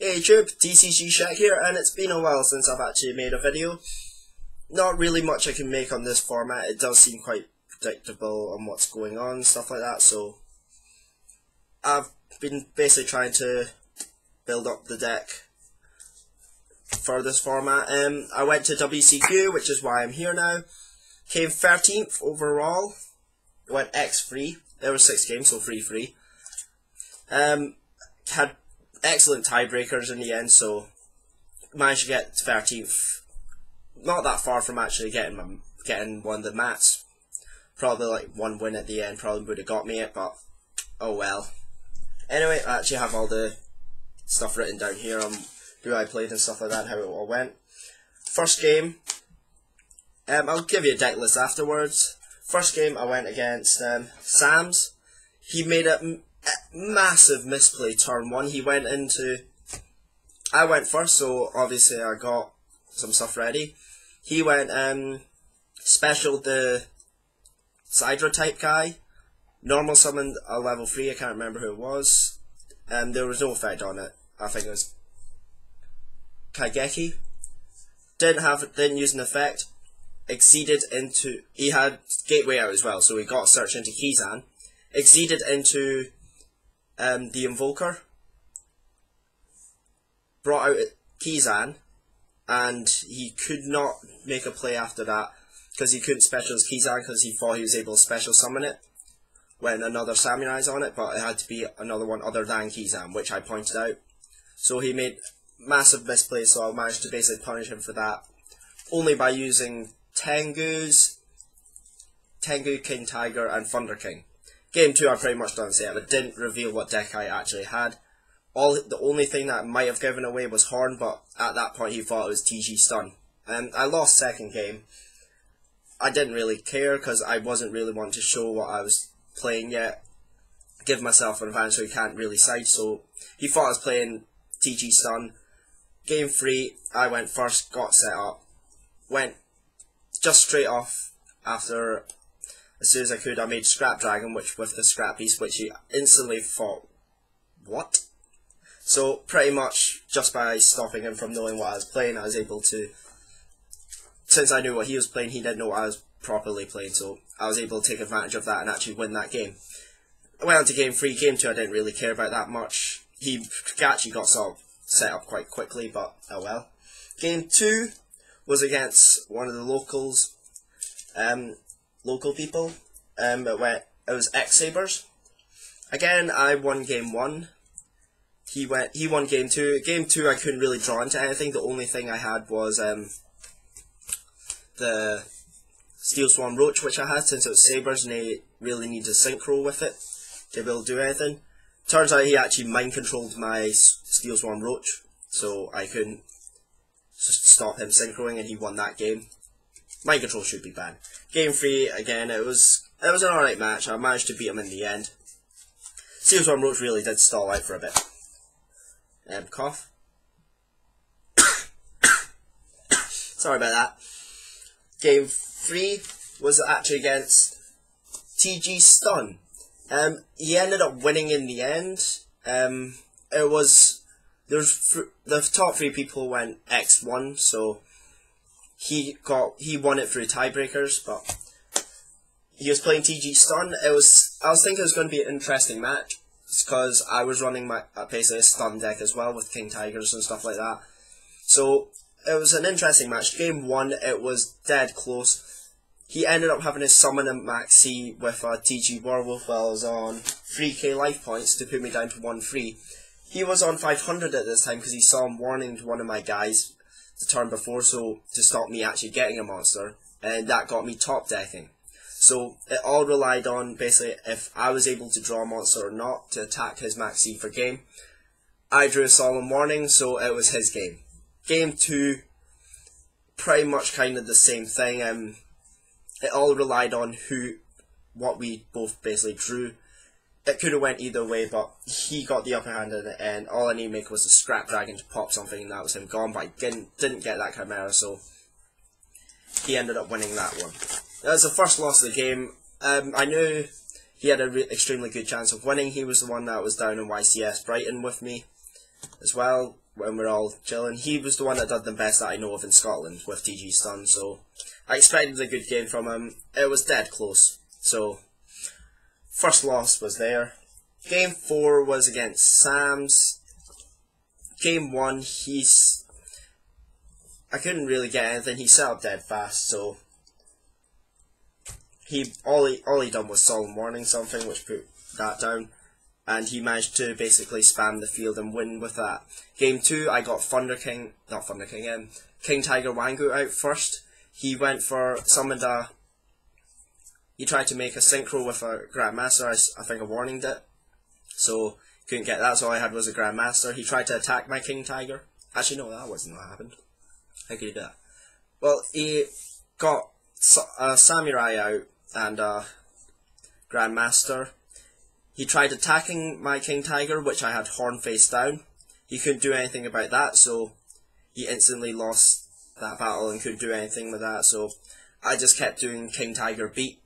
Hey YouTube, WCQ Scrap here, and it's been a while since I've actually made a video. Not really much I can make on this format. It does seem quite predictable on what's going on, stuff like that, so I've been basically trying to build up the deck for this format. I went to WCQ, which is why I'm here now. Came 13th overall. Went X3. There were 6 games, so free. Had excellent tiebreakers in the end, so managed to get 13th. Not that far from actually getting one of the mats. Probably like one win at the end probably would have got me it, but oh well. Anyway, I actually have all the stuff written down here on who I played and stuff like that, how it all went. First game, I'll give you a deck list afterwards. First game I went against Sam's. He made a massive misplay turn 1. He went into... I went first, so obviously I got some stuff ready. He went special the Sidra type guy. Normal summoned a level 3, I can't remember who it was. There was no effect on it. I think it was Kaigeki. Didn't use an effect. Exceeded into... He had Gateway out as well, so he got search into Kizan. Exceeded into the Invoker, brought out Kizan, and he could not make a play after that because he couldn't special his Kizan because he thought he was able to special summon it when another Samurai's on it, but it had to be another one other than Kizan, which I pointed out. So he made massive misplays, so I managed to basically punish him for that only by using Tengu, King Tiger, and Thunder King. Game 2 I pretty much done say it, but didn't reveal what deck I actually had. The only thing that I might have given away was Horn, but at that point he thought it was TG Stun. And I lost second game. I didn't really care because I wasn't really wanting to show what I was playing yet. Give myself an advantage so he can't really side, so he thought I was playing TG Stun. Game 3, I went first, got set up. Went just straight off after... As soon as I could, I made Scrap Dragon, which with the Scrap Beast, which he instantly thought, what? So pretty much just by stopping him from knowing what I was playing, I was able to, since I knew what he was playing, he didn't know what I was properly playing, so I was able to take advantage of that and actually win that game. I went on to game 3, game 2 I didn't really care about that much. He actually got sort of set up quite quickly, but oh well. Game 2 was against one of the locals. Local people. It was X-Sabers. Again, I won game 1. He won game 2. Game 2 I couldn't really draw into anything. The only thing I had was the Steel Swarm Roach, which I had since it was Sabers and they really needed a synchro with it to be able to do anything. Turns out he actually mind controlled my Steel Swarm Roach, so I couldn't stop him synchroing and he won that game. Mind control should be banned. Game 3, again, it was an alright match. I managed to beat him in the end. Steel Swarm Roach really did stall out for a bit. Cough. Sorry about that. Game 3 was actually against TG Stun. He ended up winning in the end. The top 3 people went X1, so he won it through tiebreakers, but he was playing TG Stun. I was thinking it was going to be an interesting match because I was running my basically a stun deck as well with King Tigers and stuff like that. So it was an interesting match. Game 1, it was dead close. He ended up having to summon a maxi with a TG Werewolf while I was on 3k life points to put me down to 1-3. He was on 500 at this time because he saw him warning to one of my guys the turn before, so to stop me actually getting a monster, and that got me top decking. So it all relied on basically if I was able to draw a monster or not to attack his maxi for game. I drew a solemn warning, so it was his game. Game 2, pretty much kind of the same thing. It all relied on what we both basically drew. It could have went either way, but he got the upper hand in it, and all I needed to make was a Scrap Dragon to pop something, and that was him gone, but I didn't get that Chimera, so he ended up winning that one. That was the first loss of the game. I knew he had an extremely good chance of winning. He was the one that was down in YCS Brighton with me as well. when we're all chilling. He was the one that did the best that I know of in Scotland with TG stun, so I expected a good game from him. It was dead close, so first loss was there. Game 4 was against Sam's. Game 1, I couldn't really get anything. He set up dead fast, so all he done was Solemn Warning something, which put that down, and he managed to basically spam the field and win with that. Game 2, I got King Tiger Wango out first. He went for he tried to make a synchro with a Grandmaster. I think I warninged it, so couldn't get that, so all I had was a Grandmaster. He tried to attack my King Tiger. Actually, no, that wasn't what happened. How could he do that? Well, he got a Samurai out and a Grandmaster. He tried attacking my King Tiger, which I had Horn face down. He couldn't do anything about that, so he instantly lost that battle and couldn't do anything with that, so I just kept doing King Tiger beat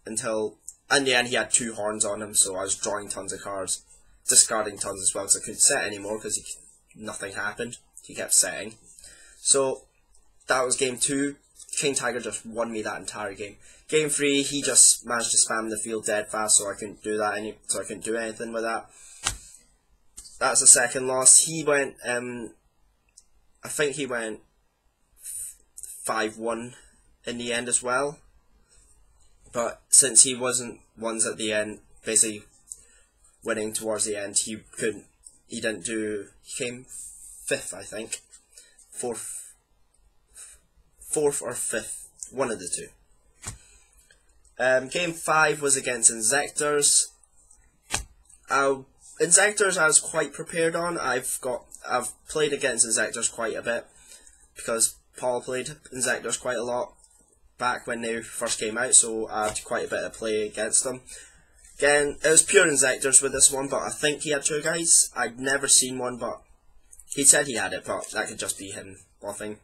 until, in the end, he had 2 horns on him, so I was drawing tons of cards, discarding tons as well, because I couldn't set anymore, because nothing happened. He kept setting. So, that was game 2. King Tiger just won me that entire game. Game 3, he just managed to spam the field dead fast, so I couldn't do that so I couldn't do anything with that. That's the second loss. He went, I think he went 5-1 in the end as well. But since he wasn't ones at the end, basically winning towards the end, he came 5th, I think. 4th or 5th, one of the two. Game 5 was against Insectors. Insectors I was quite prepared on. I've played against Insectors quite a bit, because Paul played Insectors quite a lot back when they first came out, so I had quite a bit of play against them. Again, it was pure Insectors with this one, but I think he had 2 guys. I'd never seen one, but he said he had it, but that could just be him bluffing.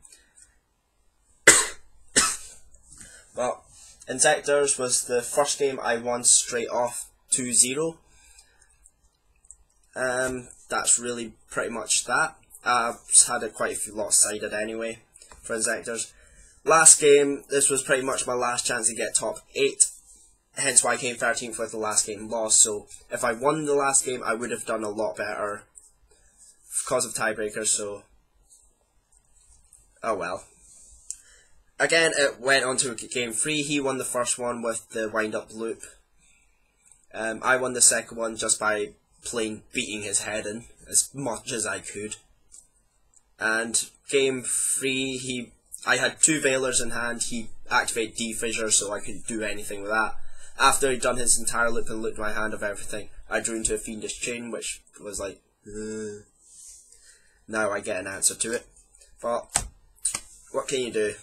But Insectors was the first game I won straight off 2-0. That's really pretty much that. I've had quite a few lopsided anyway for Insectors. Last game, this was pretty much my last chance to get top 8. Hence why I came 13th with the last game lost. So if I won the last game, I would have done a lot better because of tiebreakers. So, oh well. Again, it went on to game 3. He won the first one with the wind-up loop. I won the second one just by plain beating his head in as much as I could. And game 3, I had 2 Veilers in hand. He activated D-Fissure, so I couldn't do anything with that. After he'd done his entire loop and looped my hand of everything, I drew into a Fiendish Chain, which was like, now I get an answer to it. But what can you do?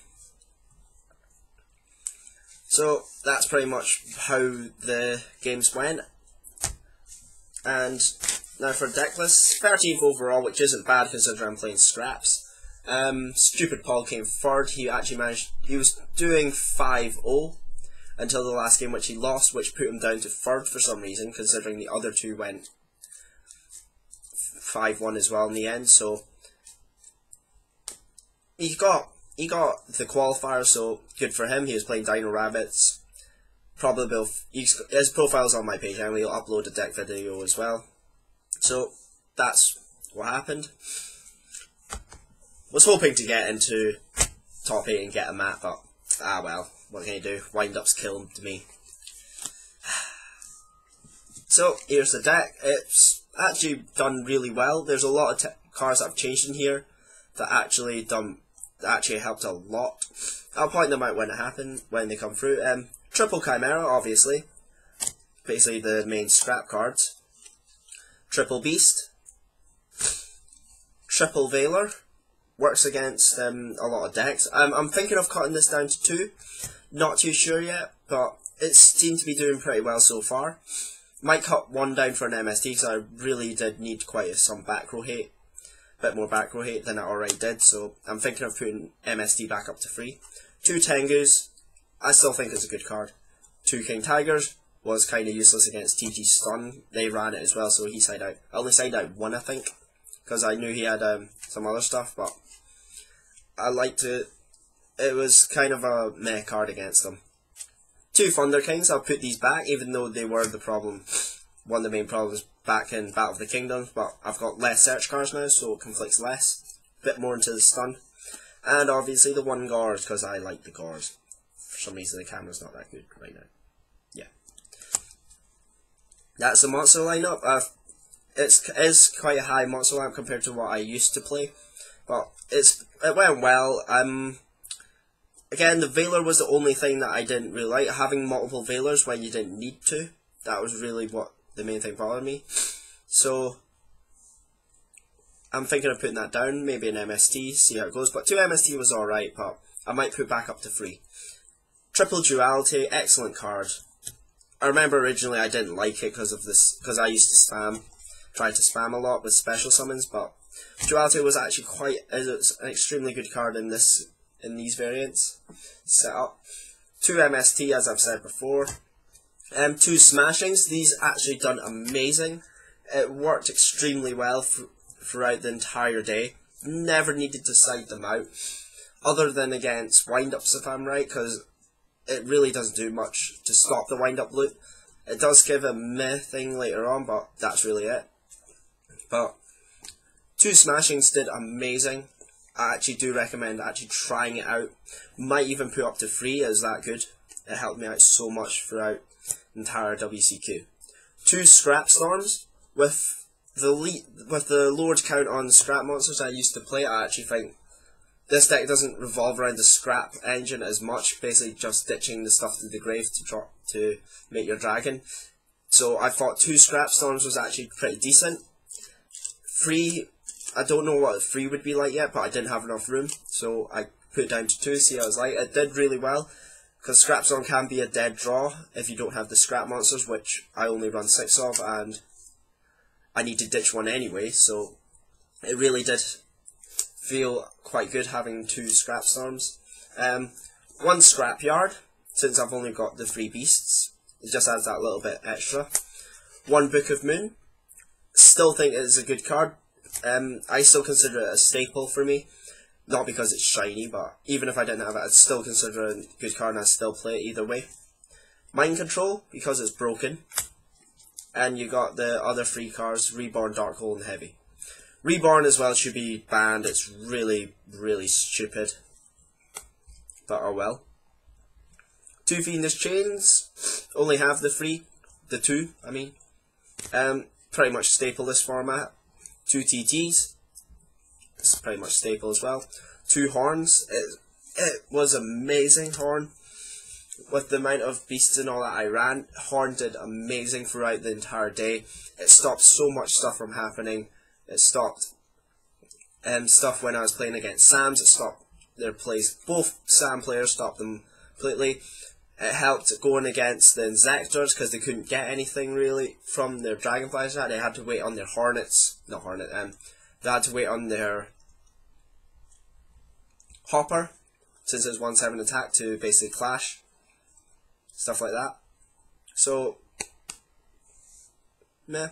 So that's pretty much how the games went. And now for decklist, 13th overall, which isn't bad considering I'm playing scraps. Stupid Paul came 3rd. He actually he was doing 5-0 until the last game, which he lost, which put him down to 3rd for some reason, considering the other 2 went 5-1 as well in the end. So he got the qualifier, so good for him. He was playing Dino Rabbits. Probably his profile's on my page, and we'll upload a deck video as well. So that's what happened. Was hoping to get into top 8 and get a map, but well, what can you do? Wind-ups killed me. So here's the deck. It's actually done really well. There's a lot of cards that I've changed in here that actually helped a lot. I'll point them out when they come through. Triple Chimera, obviously, basically the main scrap cards. Triple Beast. Triple Veiler. Works against a lot of decks. I'm thinking of cutting this down to 2. Not too sure yet, but it seems to be doing pretty well so far. Might cut 1 down for an MST, because I really did need quite some back row hate. Bit more back row hate than I already did, so I'm thinking of putting MST back up to 3. 2 Tengus. I still think it's a good card. 2 King Tigers was kind of useless against TG Stun. They ran it as well, so he side out. I only side out 1, I think. because I knew he had some other stuff, but I liked it. It was kind of a meh card against them. 2 Thunder Kings, I'll put these back, even though they were the problem, one of the main problems back in Battle of the Kingdoms, but I've got less search cards now, so it conflicts less. A bit more into the stun. And obviously the 1 Gores, because I like the Gores. For some reason the camera's not that good right now. Yeah. That's the monster lineup. It is quite a high monster lineup compared to what I used to play, but it went well. Again, the Veiler was the only thing that I didn't really like. Having multiple Veilers when you didn't need to. That was really what the main thing bothered me. So, I'm thinking of putting that down. Maybe an MST, see how it goes. But 2 MST was alright, but I might put back up to 3. Triple Duality, excellent card. I remember originally I didn't like it because I used to try to spam a lot with special summons, but Duality was actually it's an extremely good card in these variants setup. 2 MST, as I've said before. 2 Smashings, these actually done amazing. It worked extremely well throughout the entire day. Never needed to side them out, other than against wind-ups if I'm right, because it really doesn't do much to stop the wind-up loop. It does give a meh thing later on, but that's really it. But 2 Smashings did amazing. I actually do recommend actually trying it out. Might even put up to 3, it's that good. It helped me out so much throughout the entire WCQ. 2 Scrap Storms. With the lowered count on scrap monsters I used to play, I actually think this deck doesn't revolve around the scrap engine as much, basically just ditching the stuff to the grave to make your dragon. So I thought 2 Scrap Storms was actually pretty decent. 3, I don't know what 3 would be like yet, but I didn't have enough room, so I put it down to 2, see how it's like. It did really well, because Scrap Storm can be a dead draw if you don't have the scrap monsters, which I only run 6 of, and I need to ditch one anyway, so it really did feel quite good having 2 Scrap Storms. 1 Scrapyard, since I've only got the 3 beasts, it just adds that little bit extra. 1 Book of Moon, still think it is a good card. I still consider it a staple for me, not because it's shiny, but even if I didn't have it, I'd still consider it a good card and I'd still play it either way. Mind Control, because it's broken. And you got the other 3 cards, Reborn, Dark Hole, and Heavy. Reborn as well should be banned, it's really, really stupid. But oh well. 2 Fiendish Chains, only have the 2, I mean. Pretty much staple this format. 2 TTs, it's pretty much staple as well. 2 Horns, it was amazing Horn. With the amount of beasts and all that I ran, Horn did amazing throughout the entire day. It stopped so much stuff from happening. It stopped stuff when I was playing against Sams. It stopped their plays. Both Sam players stopped them completely. It helped going against the Insectors because they couldn't get anything really from their Dragonflies. They had to wait on their Hornets. Not Hornet, they had to wait on their Hopper, since it's 1/7 attack, to basically clash. Stuff like that. So, meh.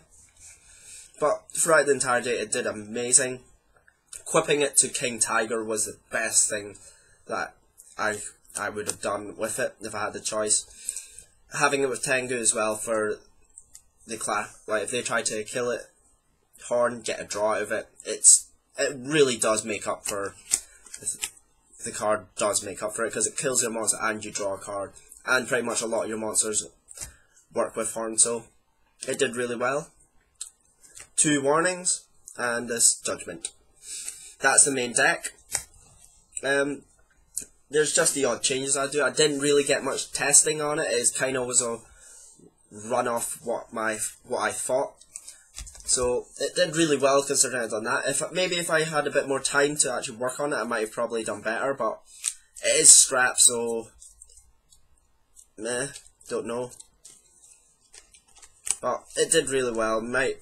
But throughout the entire day, it did amazing. Equipping it to King Tiger was the best thing that I would have done with it if I had the choice. Having it with Tengu as well for the class, like if they try to kill it, Horn, get a draw out of it, it really does make up for, the card does make up for it, because it kills your monster and you draw a card, and pretty much a lot of your monsters work with Horn, so it did really well. 2 Warnings, and this Judgment. That's the main deck. There's just the odd changes I do. I didn't really get much testing on it. It kind of was a run off what I thought. So it did really well considering I'd done that. Maybe if I had a bit more time to actually work on it, I might have probably done better. But it is scrap, so meh, don't know. But it did really well. Might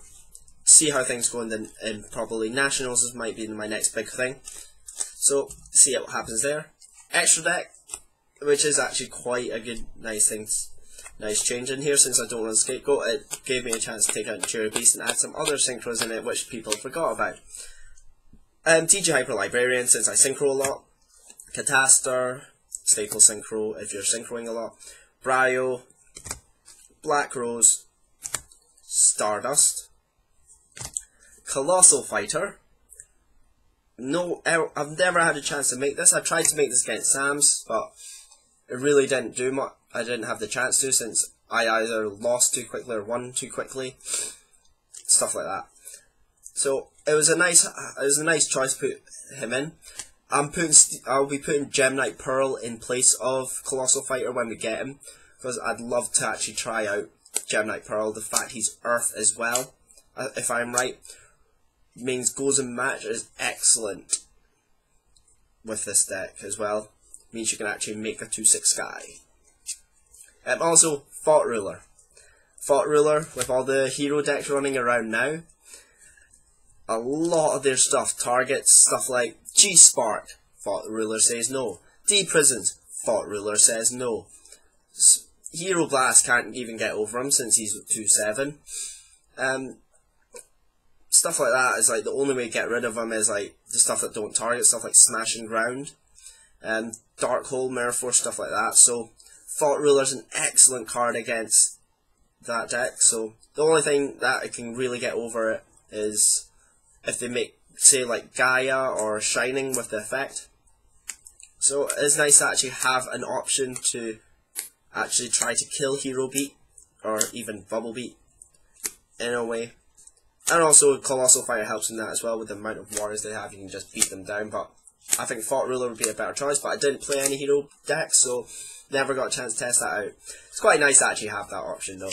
see how things go in probably Nationals might be my next big thing. So see what happens there. Extra deck, which is actually quite a good, nice thing. nice change in here. Since I don't run Scapegoat, it gave me a chance to take out Cherry Beast and add some other synchros in it which people forgot about. TG Hyper Librarian, since I synchro a lot. Cataster, staple synchro if you're synchroing a lot. Bryo, Black Rose, Stardust, Colossal Fighter. No, I've never had a chance to make this. I tried to make this against Sam's, but it really didn't do much. I didn't have the chance to, since I either lost too quickly or won too quickly. Stuff like that. So it was a nice choice to put him in. I'll be putting Gem Knight Pearl in place of Colossal Fighter when we get him, because I'd love to actually try out Gem Knight Pearl. The fact he's Earth as well, if I'm right, means goes and match is excellent with this deck as well. Means you can actually make a 2/6 Sky. Also, Thought Ruler. Thought Ruler, with all the hero decks running around now, a lot of their stuff targets stuff like G-Spark, Thought Ruler says no. D-Prisons, Thought Ruler says no. Hero Blast can't even get over him since he's 2/7. Stuff like that is like the only way to get rid of him is like the stuff that don't target, stuff like Smash and Ground, Dark Hole, Mirror Force, stuff like that. So Thought Ruler's an excellent card against that deck. So the only thing that it can really get over it is if they make, say, like Gaia or Shining with the effect. So it's nice to actually have an option to actually try to kill Hero Beat or even Bubble Beat in a way. And also Colossal Fighter helps in that as well. With the amount of warriors they have, you can just beat them down. But I think Thought Ruler would be a better choice, but I didn't play any hero decks, so never got a chance to test that out. It's quite nice to actually have that option though.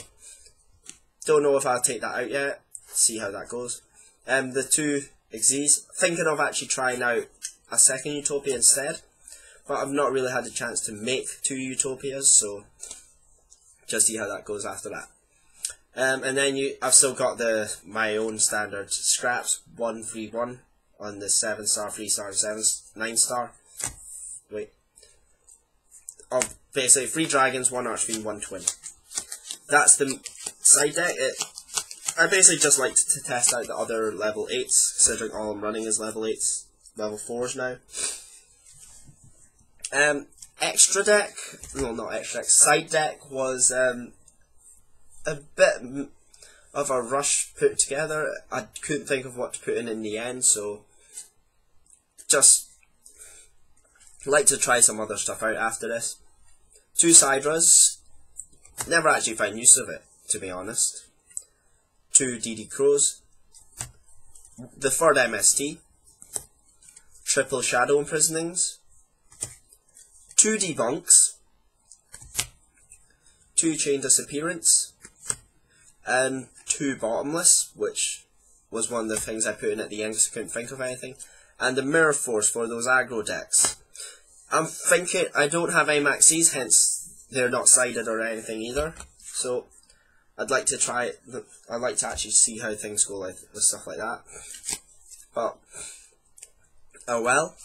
Don't know if I'll take that out yet. See how that goes. The two Xyz, thinking of actually trying out a second Utopia instead, but I've not really had a chance to make 2 Utopias, so just see how that goes after that. And then I've still got my own standard scraps, 1, 3, 1 on the 7-star, 3-star, 9-star. Wait. Of basically 3 dragons, 1 archfiend, 1 twin. That's the side deck. I basically just like to test out the other level 8s, considering all I'm running is level 8s, level 4s now. Extra deck, no, not extra deck, side deck was a bit of a rush put together. I couldn't think of what to put in the end, so just like to try some other stuff out after this. 2 Sidras, never actually found use of it, to be honest. 2 DD Crows, the 3rd MST, triple Shadow Imprisonings, 2 Debunks, 2 Chain Disappearance, and 2 Bottomless, which was one of the things I put in at the end because I couldn't think of anything, and the Mirror Force for those aggro decks. I'm thinking I don't have any maxis, hence they're not sided or anything either, so I'd like to try it. I'd like to actually see how things go with stuff like that. But oh well.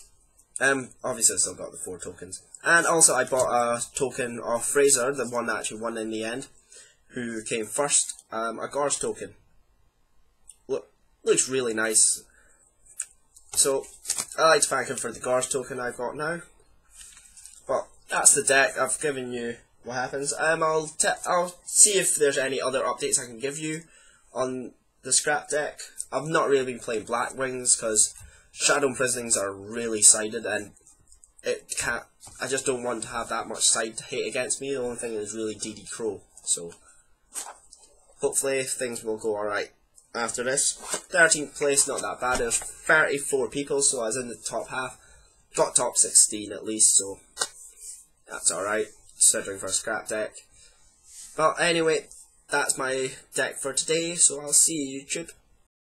Obviously I still got the 4 tokens. And also I bought a token of Fraser, the one that actually won in the end, who came first, a Gars token. Looks really nice. So I like to thank him for the Gars token I've got now. But that's the deck. I've given you what happens. I'll see if there's any other updates I can give you on the scrap deck. I've not really been playing Black Wings because Shadow Imprisonings are really sided, and I just don't want to have that much side hate against me. The only thing is really DD Crow. So hopefully things will go alright after this. 13th place, not that bad. There's 34 people, so I was in the top half. Got top 16 at least, so that's alright, considering for a scrap deck. But anyway, that's my deck for today, so I'll see you YouTube.